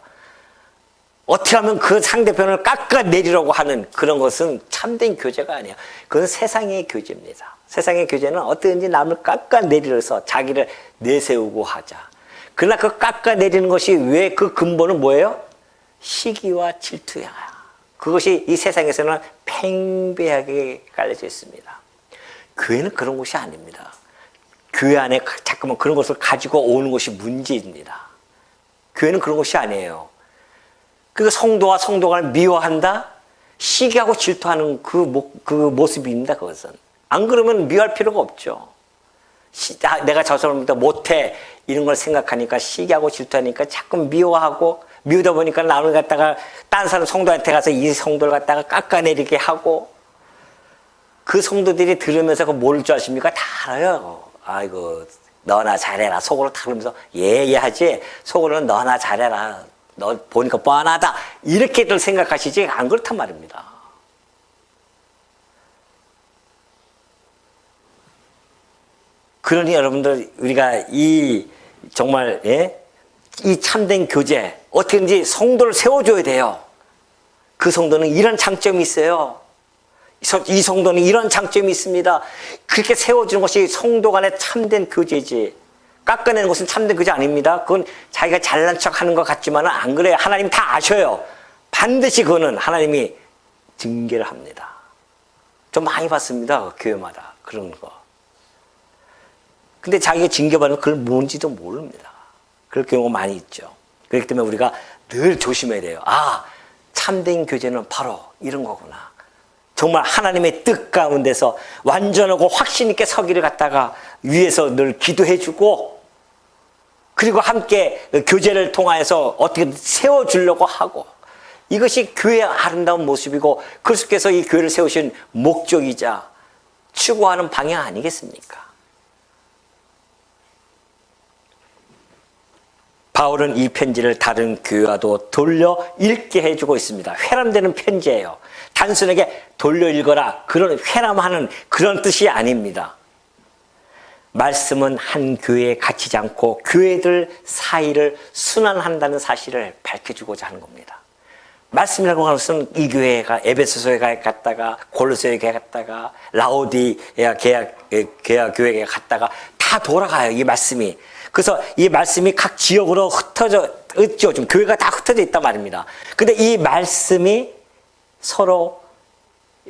어떻게 하면 그 상대편을 깎아내리려고 하는 그런 것은 참된 교제가 아니에요. 그건 세상의 교제입니다. 세상의 교제는 어떻게든지 남을 깎아내리려서 자기를 내세우고 하자. 그러나 그 깎아내리는 것이 왜 그 근본은 뭐예요? 시기와 질투야. 그것이 이 세상에서는 팽배하게 깔려져 있습니다. 교회는 그런 곳이 아닙니다. 교회 안에 자꾸만 그런 것을 가지고 오는 것이 문제입니다. 교회는 그런 것이 아니에요. 그 성도와 성도가 미워한다? 시기하고 질투하는 그 모습입니다. 그것은. 안 그러면 미워할 필요가 없죠. 내가 저 사람보다 못해 이런 걸 생각하니까 시기하고 질투하니까 자꾸 미워하고, 미우다 보니까 나를 갖다가 딴 사람 성도한테 가서 이 성도를 갖다가 깎아내리게 하고, 그 성도들이 들으면서 그 뭘 줄 아십니까? 다 알아요. 아이고, 너나 잘해라. 속으로 다 그러면서 예 하지, 속으로는 너나 잘해라. 너 보니까 뻔하다. 이렇게들 생각하시지 안 그렇단 말입니다. 그러니 여러분들, 우리가 정말 이 참된 교제, 어떻게든지 성도를 세워줘야 돼요. 그 성도는 이런 장점이 있어요. 이 성도는 이런 장점이 있습니다. 그렇게 세워주는 것이 성도 간의 참된 교제지. 깎아내는 것은 참된 교제 아닙니다. 그건 자기가 잘난 척 하는 것 같지만 안 그래요. 하나님 다 아셔요. 반드시 그거는 하나님이 징계를 합니다. 좀 많이 봤습니다. 교회마다 그런 거. 근데 자기가 징계받으면 그걸 뭔지도 모릅니다. 그럴 경우가 많이 있죠. 그렇기 때문에 우리가 늘 조심해야 돼요. 참된 교제는 바로 이런 거구나. 정말 하나님의 뜻 가운데서 완전하고 확신 있게 서기를 갖다가 위해서 늘 기도해주고, 그리고 함께 교제를 통하여서 어떻게 세워주려고 하고, 이것이 교회의 아름다운 모습이고 그리스도께서 이 교회를 세우신 목적이자 추구하는 방향 아니겠습니까? 바울은 이 편지를 다른 교회와도 돌려 읽게 해주고 있습니다. 회람되는 편지예요. 단순하게 돌려 읽어라, 그런 회람하는 그런 뜻이 아닙니다. 말씀은 한 교회에 갇히지 않고 교회들 사이를 순환한다는 사실을 밝혀주고자 하는 겁니다. 말씀이라고 하는 것은 이 교회가 에베소서에 갔다가 골로새에 갔다가 라오디게아 교회에 갔다가 다 돌아가요, 이 말씀이. 그래서 이 말씀이 각 지역으로 흩어져 있죠. 좀 교회가 다 흩어져 있단 말입니다. 근데 이 말씀이 서로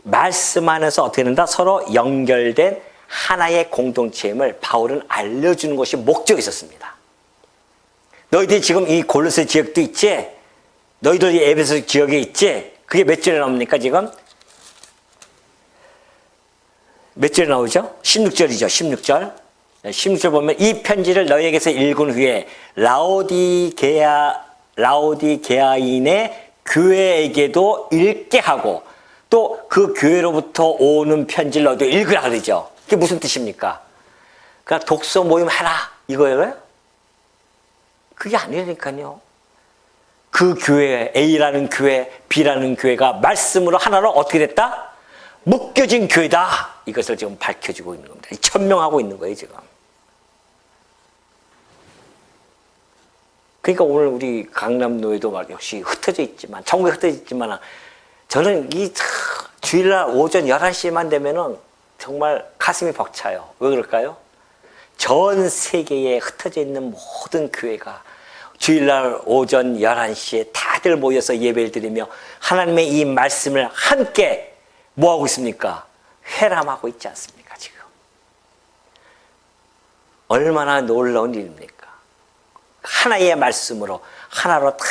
말씀 안에서 어떻게 된다? 서로 연결된 하나의 공동체임을 바울은 알려주는 것이 목적이 있었습니다. 너희들이 지금 이 골로새 지역도 있지? 너희들이 에베소 지역에 있지? 그게 몇 절에 나옵니까 지금? 몇 절에 나오죠? 16절이죠. 16절. 16절 보면 이 편지를 너희에게서 읽은 후에 라오디게아인의 교회에게도 읽게 하고, 또 그 교회로부터 오는 편지를 너희도 읽으라 그러죠. 그게 무슨 뜻입니까? 그냥 독서 모임 해라 이거예요? 그게 아니라니까요. 그 교회, A라는 교회, B라는 교회가 말씀으로 하나로 어떻게 됐다? 묶여진 교회다. 이것을 지금 밝혀주고 있는 겁니다. 천명하고 있는 거예요, 지금. 그러니까 오늘 우리 강남노예도 역시 흩어져 있지만, 전국에 흩어져 있지만, 저는 이 주일날 오전 11시만 되면은 정말 가슴이 벅차요. 왜 그럴까요? 전 세계에 흩어져 있는 모든 교회가 주일날 오전 11시에 다들 모여서 예배를 드리며 하나님의 이 말씀을 함께 뭐하고 있습니까? 회람하고 있지 않습니까, 지금? 얼마나 놀라운 일입니까? 하나의 말씀으로 하나로 다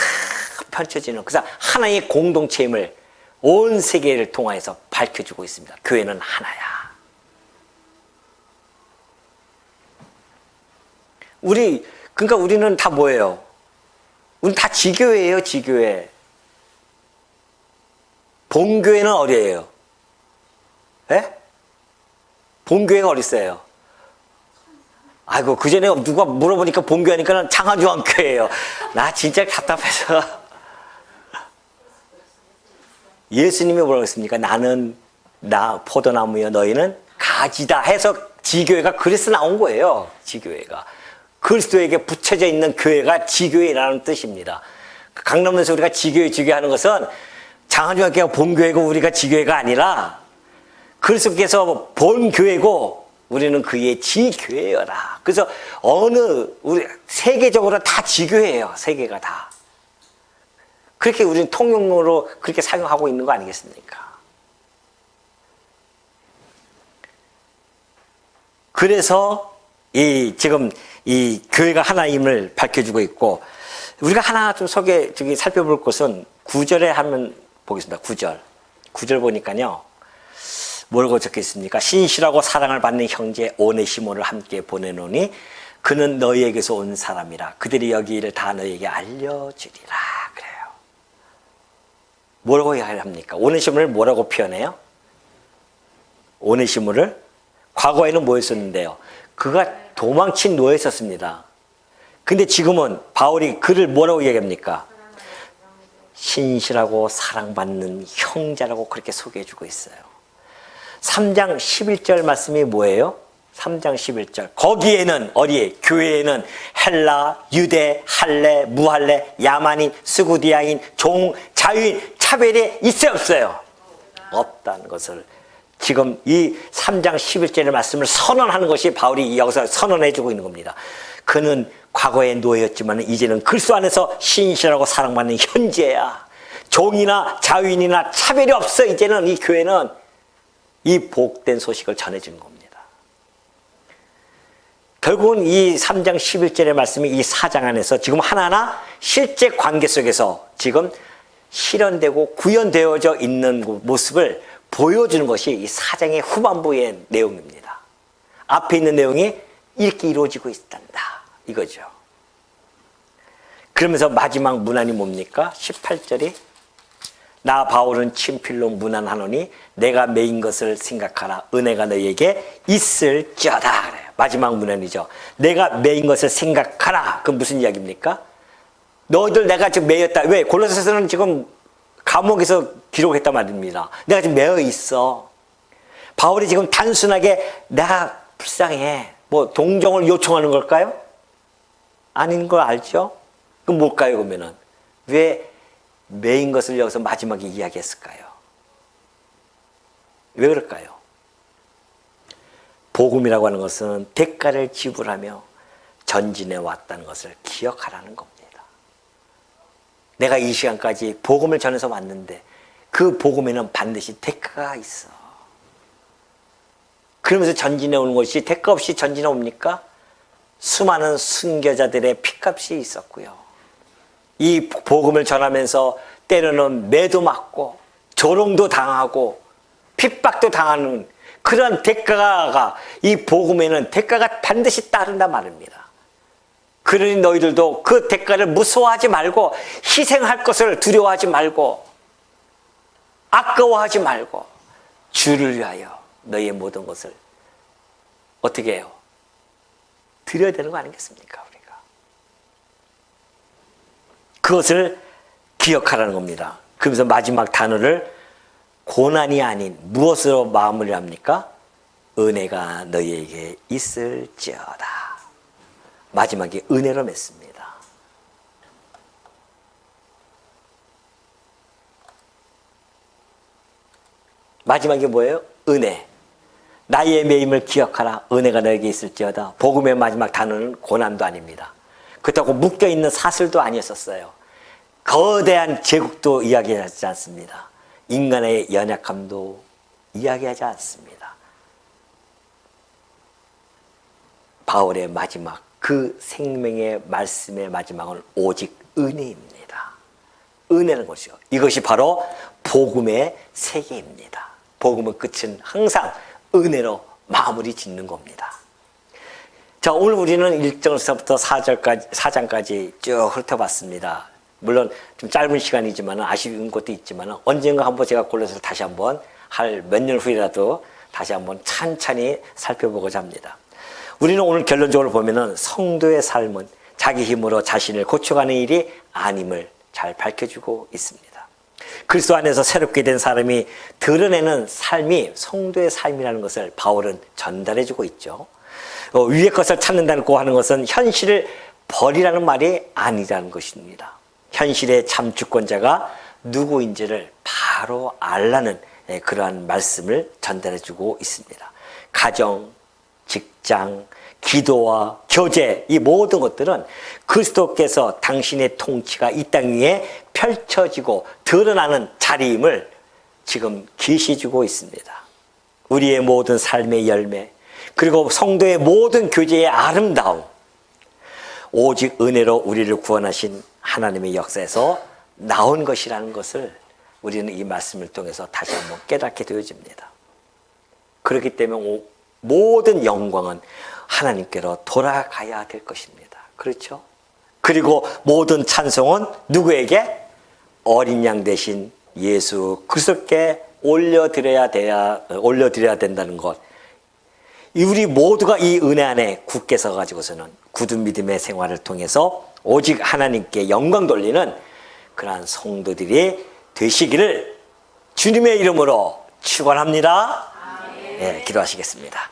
펼쳐지는, 그래서 하나의 공동체임을 온 세계를 통하여서 밝혀주고 있습니다. 교회는 하나야. 그러니까 우리는 다 뭐예요? 우리는 다 지교회예요, 지교회. 본교회는 어디예요? 예? 본교회가 어디 있어요? 아이고, 그 전에 누가 물어보니까 본교회니까 창화중앙교회예요. 나 진짜 답답해서. 예수님이 뭐라고 했습니까? 나는 나 포도나무여 너희는 가지다 해서 지교회가 그래서 나온 거예요. 지교회가. 그리스도에게 붙여져 있는 교회가 지교회라는 뜻입니다. 강남에서 우리가 지교회 하는 것은 장안중학교가 본교회고 우리가 지교회가 아니라 그리스도께서 본교회고 우리는 그의 지교회여라. 그래서 우리 세계적으로 다 지교회예요. 세계가 다. 그렇게 우리는 통용으로 그렇게 사용하고 있는 거 아니겠습니까? 그래서 지금 이 교회가 하나임을 밝혀주고 있고, 우리가 하나 좀 살펴볼 것은 9절에 한번 보겠습니다. 9절 보니까요. 뭐라고 적혀 있습니까? 신실하고 사랑을 받는 형제 오네시모를 함께 보내노니 그는 너희에게서 온 사람이라. 그들이 여기 일을 다 너희에게 알려주리라. 그래요. 뭐라고 합니까? 오네시모를 뭐라고 표현해요? 오네시모를 과거에는 뭐였었는데요? 그가 도망친 노예였었습니다. 근데 지금은 바울이 그를 뭐라고 얘기합니까? 신실하고 사랑받는 형제라고 그렇게 소개해주고 있어요. 3장 11절 말씀이 뭐예요? 3장 11절. 거기에는 어디에? 교회에는 헬라, 유대, 할례, 무할례, 야만인, 스구디아인, 종, 자유인, 차별이 있어요, 없어요? 없다는 것을 지금 이 3장 11절의 말씀을 선언하는 것이 바울이 여기서 선언해주고 있는 겁니다. 그는 과거에 노예였지만 이제는 그리스도 안에서 신실하고 사랑받는 현재야. 종이나 자유인이나 차별이 없어. 이제는 이 교회는 이 복된 소식을 전해주는 겁니다. 결국은 이 3장 11절의 말씀이 이 4장 안에서 지금 하나하나 실제 관계 속에서 지금 실현되고 구현되어져 있는 모습을 보여주는 것이 이 4장의 후반부의 내용입니다. 앞에 있는 내용이 이렇게 이루어지고 있단다. 이거죠. 그러면서 마지막 문안이 뭡니까? 18절이 나 바울은 친필로 문안하노니 내가 매인 것을 생각하라. 은혜가 너희에게 있을지어다. 그래요. 마지막 문안이죠. 내가 매인 것을 생각하라. 그건 무슨 이야기입니까? 너희들 내가 지금 매였다. 왜? 골로새서는 지금 감옥에서 기록했단 말입니다. 내가 지금 매여 있어. 바울이 지금 단순하게 내가 불쌍해. 뭐 동정을 요청하는 걸까요? 아닌 걸 알죠? 그럼 뭘까요, 그러면은? 왜 매인 것을 여기서 마지막에 이야기했을까요? 왜 그럴까요? 복음이라고 하는 것은 대가를 지불하며 전진해 왔다는 것을 기억하라는 겁니다. 내가 이 시간까지 복음을 전해서 왔는데 그 복음에는 반드시 대가가 있어. 그러면서 전진해 오는 것이 대가 없이 전진해 옵니까? 수많은 순교자들의 피값이 있었고요. 이 복음을 전하면서 때로는 매도 맞고 조롱도 당하고 핍박도 당하는 그런 대가가 이 복음에는 대가가 반드시 따른단 말입니다. 그러니 너희들도 그 대가를 무서워하지 말고 희생할 것을 두려워하지 말고 아까워하지 말고 주를 위하여 너희의 모든 것을 어떻게 해요? 드려야 되는 거 아니겠습니까? 우리가 그것을 기억하라는 겁니다. 그러면서 마지막 단어를 고난이 아닌 무엇으로 마무리합니까? 은혜가 너희에게 있을지어다. 마지막에 은혜로 맺습니다. 마지막에 뭐예요? 은혜. 나의 매임을 기억하라. 은혜가 너에게 있을지어다. 복음의 마지막 단어는 고난도 아닙니다. 그렇다고 묶여있는 사슬도 아니었었어요. 거대한 제국도 이야기하지 않습니다. 인간의 연약함도 이야기하지 않습니다. 바울의 마지막 그 생명의 말씀의 마지막은 오직 은혜입니다. 은혜는 것이요. 이것이 바로 복음의 세계입니다. 복음의 끝은 항상 은혜로 마무리 짓는 겁니다. 자, 오늘 우리는 1절서부터 4장까지 쭉 훑어봤습니다. 물론 좀 짧은 시간이지만 아쉬운 것도 있지만 언젠가 한번 제가 골라서 다시 한번 몇 년 후이라도 다시 한번 찬찬히 살펴보고자 합니다. 우리는 오늘 결론적으로 보면은 성도의 삶은 자기 힘으로 자신을 고쳐가는 일이 아님을 잘 밝혀주고 있습니다. 그리스도 안에서 새롭게 된 사람이 드러내는 삶이 성도의 삶이라는 것을 바울은 전달해주고 있죠. 위의 것을 찾는다고 하는 것은 현실을 버리라는 말이 아니라는 것입니다. 현실의 참 주권자가 누구인지를 바로 알라는 그러한 말씀을 전달해주고 있습니다. 가정, 직장, 기도와 교제, 이 모든 것들은 그리스도께서 당신의 통치가 이 땅 위에 펼쳐지고 드러나는 자리임을 지금 계시해주고 있습니다. 우리의 모든 삶의 열매, 그리고 성도의 모든 교제의 아름다움, 오직 은혜로 우리를 구원하신 하나님의 역사에서 나온 것이라는 것을 우리는 이 말씀을 통해서 다시 한번 깨닫게 되어집니다. 그렇기 때문에 모든 영광은 하나님께로 돌아가야 될 것입니다. 그렇죠? 그리고 모든 찬송은 누구에게? 어린 양 대신 예수 그리스도께 올려드려야 된다는 것. 우리 모두가 이 은혜 안에 굳게 서 가지고서는 굳은 믿음의 생활을 통해서 오직 하나님께 영광 돌리는 그러한 성도들이 되시기를 주님의 이름으로 축원합니다. 네, 기도하시겠습니다.